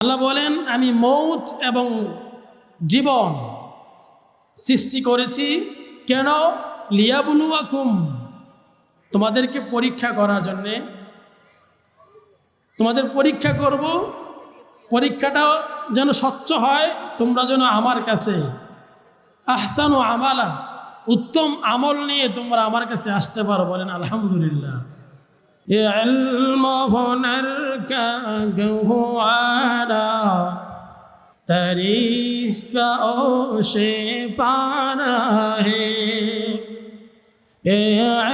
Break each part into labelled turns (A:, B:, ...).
A: আল্লাহ বলেন, আমি মৌত এবং জীবন সৃষ্টি করেছি কেন? লিয়াবলুয়াকুম, তোমাদেরকে পরীক্ষা করার জন্যে। তোমাদের পরীক্ষা করব, পরীক্ষাটা যেন স্বচ্ছ হয়, তোমরা যেন আমার কাছে আহসানু আমালা, উত্তম আমল নিয়ে তোমরা আমার কাছে আসতে পারো। বলেন আলহামদুলিল্লাহ। ये इल्म हुनर का गहवारा तारीख का ओशे पाना है। ये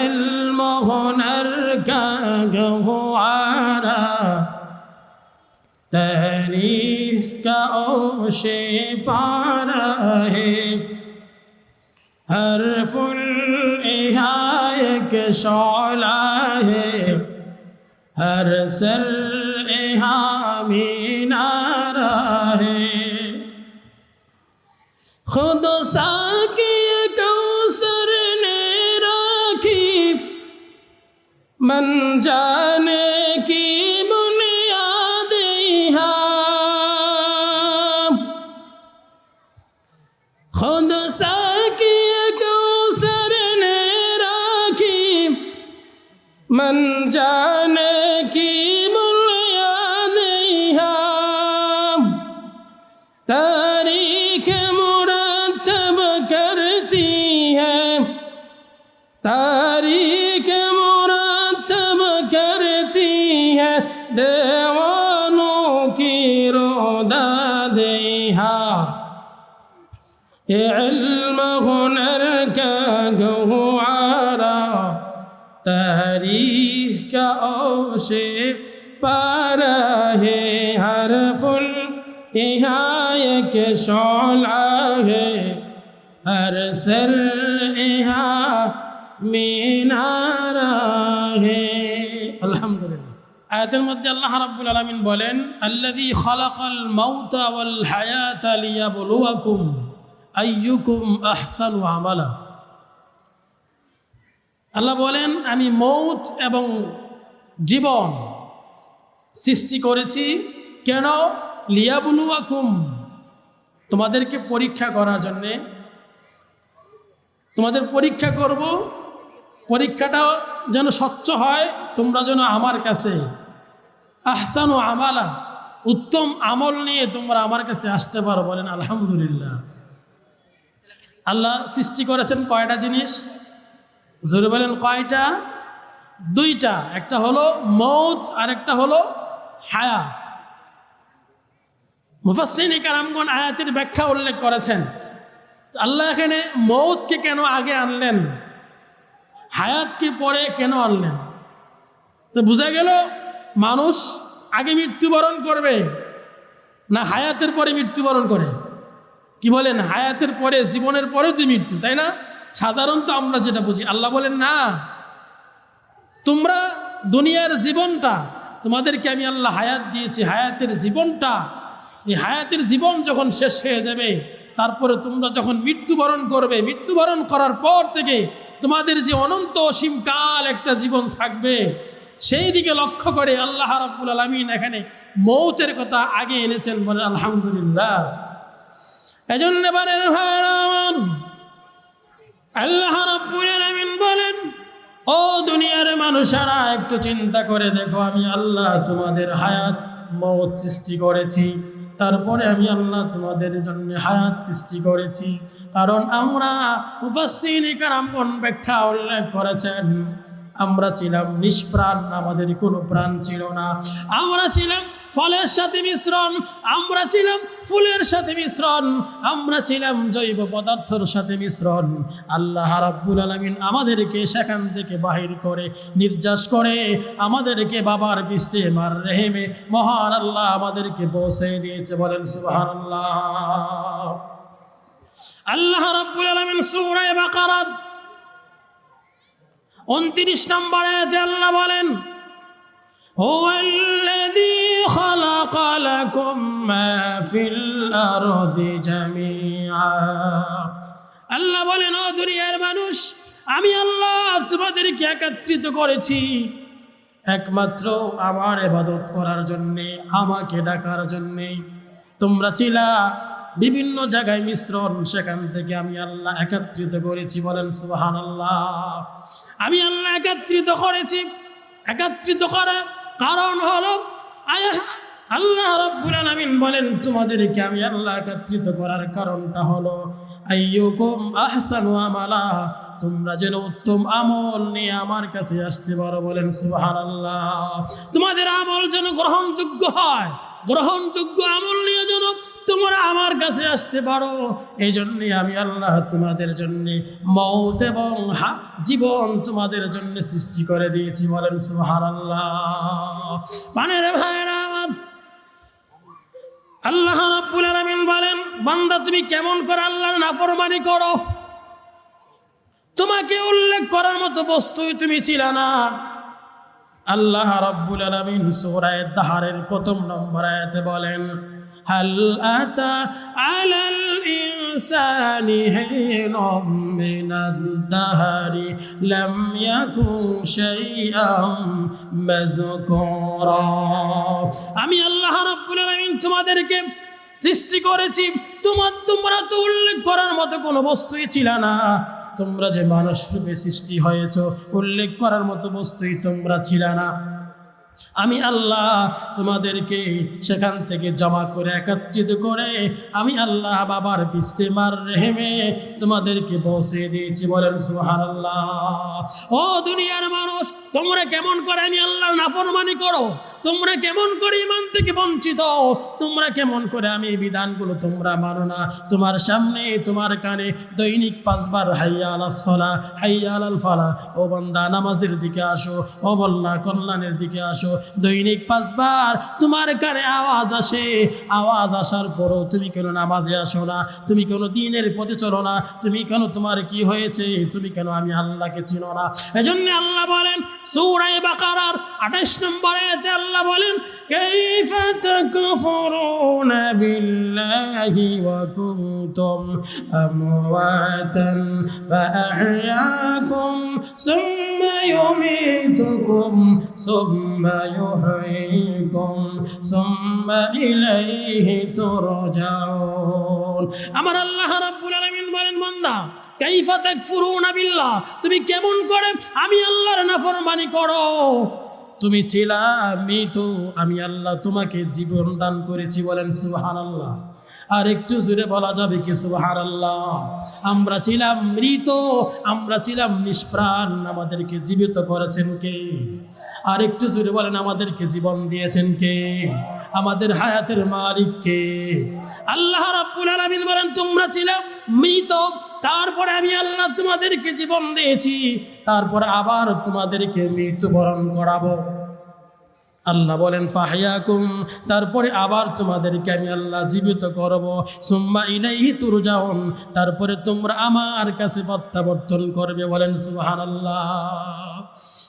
A: इल्म हुनर का गहवारा तारीख का ओशे पाना है। हर फुल एक शौला है, हर सर मीनारा है। खुद साकी कौसर ने राखी मन जाने की बुनियाद यहाँ। खुद साकी मन जाने की बुनियाद यहाँ। तारीख मुरतब करती है, तारीख मुरतब करती है दीवानों की रोदाद यहाँ। ये इल्म हुनर का गहवारा तारीख का ओशे पारा है। हर फुल यहाँ एक शौला है, हर सर यहाँ मीनारा है। अल्हम्दुलिल्लाह। आयतेर मध्य अल्लाह रब्बुल आलामीन बोलेन, अल्लज़ी खलक़ल मौता वल हयाता लियबलुवकुम अय्युकुम अहसानु আমালা। আল্লাহ বলেন, আমি মৌত এবং জীবন সৃষ্টি করেছি কেন? লিয়াবলুয়াকুম, তোমাদেরকে পরীক্ষা করার জন্যে। তোমাদের পরীক্ষা করব, পরীক্ষাটা যেন স্বচ্ছ হয়, তোমরা যেন আমার কাছে আহসানু আমালা, উত্তম আমল নিয়ে তোমরা আমার কাছে আসতে পারো। বলেন আলহামদুলিল্লাহ। আল্লাহ সৃষ্টি করেছেন কয়টা জিনিস? জোরে বলেন কয়টা? দুইটা। একটা হলো মৌত আর একটা হলো হায়াত। মুফাসসিরিনে কেরামগণ আয়াতের ব্যাখ্যা উল্লেখ করেছেন, আল্লাহ এখানে মৌতকে কেন আগে আনলেন, হায়াতকে পরে কেন আনলেন? তো বোঝা গেল মানুষ আগে মৃত্যুবরণ করবে না হায়াতের পরে মৃত্যুবরণ করে? কি বলেন? হায়াতের পরে, জীবনের পরে তো মৃত্যু, তাই না? সাধারণত আমরা যেটা বুঝি। আল্লাহ বলেন না, তোমরা দুনিয়ার জীবনটা, তোমাদেরকে আমি আল্লাহ হায়াত দিয়েছি, হায়াতের জীবনটা, এই হায়াতের জীবন যখন শেষ হয়ে যাবে, তারপরে তোমরা যখন মৃত্যুবরণ করবে, মৃত্যুবরণ করার পর থেকে তোমাদের যে অনন্ত অসীমকাল একটা জীবন থাকবে, সেই দিকে লক্ষ্য করে আল্লাহ রাব্বুল আলামিন এখানে মৌতের কথা আগে এনেছেন। বলে আলহামদুলিল্লাহ। এজন্য বলেন ভাইরাম, আল্লাহ রাব্বুল আলামিন বলেন, ও দুনিয়ার মানুষেরা একটু চিন্তা করে দেখো, আমি আল্লাহ তোমাদের হায়াত মৌত সৃষ্টি করেছি, তারপরে আমি আল্লাহ তোমাদের জন্য হায়াত সৃষ্টি করেছি। কারণ আমরা, মুফাসসিরিনে কেরামগণ ব্যাখ্যা উল্লেখ করেছেন, আমরা ছিলাম নিষ্প্রাণ, আমাদের কোনো প্রাণ ছিল না। আমরা ছিলাম ফলের সাথে মিশ্রণ, আমরা ছিলাম ফুলের সাথে মিশ্রণ, আমরা ছিলাম জৈব পদার্থের সাথে মিশ্রণ। আল্লাহ রাব্বুল আলামিন আমাদেরকে সেখান থেকে বাহির করে, নির্যাস করে আমাদেরকে বাবার পৃষ্ঠে মার রেহেমে মহান আল্লাহ আমাদেরকে পৌঁছে দিয়েছে। বলেন সুবহানাল্লাহ। আল্লাহ রাব্বুল আলামিন সূরা বাকারা 29 নম্বর আয়াতে আল্লাহ বলেন, হুয়াল্লাযী খালাকা লাকুম মা ফিল আরদি জামিআ। আল্লাহ বলেন, ও দুনিয়ার মানুষ, আমি আল্লাহ তোমাদেরকে একত্রিত করেছি একমাত্র আমার ইবাদত করার জন্যে, আমাকে ডাকার জন্যে। তোমরা ছিলা বিভিন্ন জায়গায় মিশ্রণ, সেখান থেকে আমি আল্লাহ একত্রিত করেছি। বলেন সুবহানাল্লাহ। আমি আল্লাহ একত্রিত করেছি। একত্রিত করার কারণ হলো আল্লাহ রাব্বুল আলামিন বলেন, তোমাদেরকে আমি আল্লাহ একত্রিত করার কারণটা হলো আইয়ুকুম আহসানু আমালা, তোমরা যেন উত্তম আমল নিয়ে আমার কাছে আসতে পারো। বলেন সুবহানাল্লাহ। তোমাদের আমল যেন গ্রহণযোগ্য হয়, গ্রহণযোগ্য আমল নিয়ে যেন তোমরা আমার কাছে আসতে পারো। এই জন্যে আমি আল্লাহ তোমাদের জন্যে মওত এবং জীবন তোমাদের জন্য সৃষ্টি করে দিয়েছি। বলেন সুবহানাল্লাহ। পানের ভাইরা আমার, আল্লাহ রাব্বুল আলামিন বলেন, বান্দা তুমি কেমন করে আল্লাহর নাফরমানি করো? তোমাকে উল্লেখ করার মতো বস্তুই তুমি ছিলে না। আল্লাহ রাব্বুল আলামিন সূরা দাহরের ১ম নম্বর আয়াতে বলেন, হাল আতা আলাল ইনসানি হিনুম মিনাদ দাহরি লাম ইয়াকুন শাইআম মাযকুরা। আমি আল্লাহ রাব্বুল আলামিন তোমাদেরকে সৃষ্টি করেছি, তোমরা তো উল্লেখ করার মতো কোনো বস্তুই ছিল না। তোমরা যে মানুষ রূপে সৃষ্টি হয়েছ, উল্লেখ করার মতো বস্তুই তোমরা ছিল না। আমি আল্লাহ তোমাদেরকে সেখান থেকে জমা করে একত্রিত করে আমি আল্লাহ বাবার পিস্তে মার রেহেমে তোমাদেরকে পৌঁছে দিয়েছি। বলেন সুবহানাল্লাহ। ও দুনিয়ার মানুষ, তোমরা কেমন করে আমি আল্লাহ নাফরমানি করো? তোমরা কেমন করে ঈমান থেকে বঞ্চিত? তোমরা কেমন করে আমি বিধানগুলো তোমরা মানো না? তোমার সামনে, তোমার কানে দৈনিক 5 বার হাইয়া আলাস সালাহ, হাইয়া আলাল ফালাহ, ও বান্দা নামাজের দিকে আসো, ও বল্লা কল্যাণের দিকে আসো। দৈনিক 5 বার তোমার কানে আওয়াজ আসে। আওয়াজ আসার পরও তুমি কেন নামাজে আসো না? তুমি কেন দ্বীনের পথে চলো না? তুমি কেন, তোমার কি হয়েছে? তুমি কেন আমি আল্লাহকে চিনো না? এজন্য আল্লাহ বলেন সূরা বাকারার 28 নম্বর আয়াতে আল্লাহ বলেন, কাইফা তাকফুরুনা বিল্লাহি ওয়া কুনতুম আমওয়াতান ফাআহইয়াকুম সুম্মা ইউমীতুকুম সুম্মা ইউহয়িকুম সুম্মা ইলাইহি তুরজাউন। আমার আল্লাহ রাব্বুল আলামিন বলেন, বান্দা কাইফা তাকফুরুনা বিল্লাহ, তুমি কেমন করে আমি আল্লাহর নাফরমানি করো? তুমি ছিলা মৃত, আমি আল্লাহ তোমাকে জীবন দান করেছি। বলেন সুবহানাল্লাহ। আর একটু জোরে বলা যাবে কি সুবহানাল্লাহ? আমরা ছিলাম মৃত, আমরা ছিলাম নিষ্প্রাণ, আমাদেরকে জীবিত করেছেন কে? আর একটু জোরে বলেন, আমাদেরকে জীবন দিয়েছেন কে? আমাদের হায়াতের মালিক কে? আল্লাহ রাব্বুল আলামিন বলেন, তোমরা ছিলাম মৃত, তারপরে আমি আল্লাহ তোমাদেরকে জীবন দিয়েছি, তারপরে আবার তোমাদেরকে মৃত্যুবরণ করাবো। আল্লাহ বলেন ফাহইয়াকুম, তারপরে আবার তোমাদেরকে আমি আল্লাহ জীবিত করব। সুম্মা ইলাইহি তুরজাউন, তারপরে তোমরা আমার কাছে প্রত্যাবর্তন করবে। বলেন সুবহানাল্লাহ।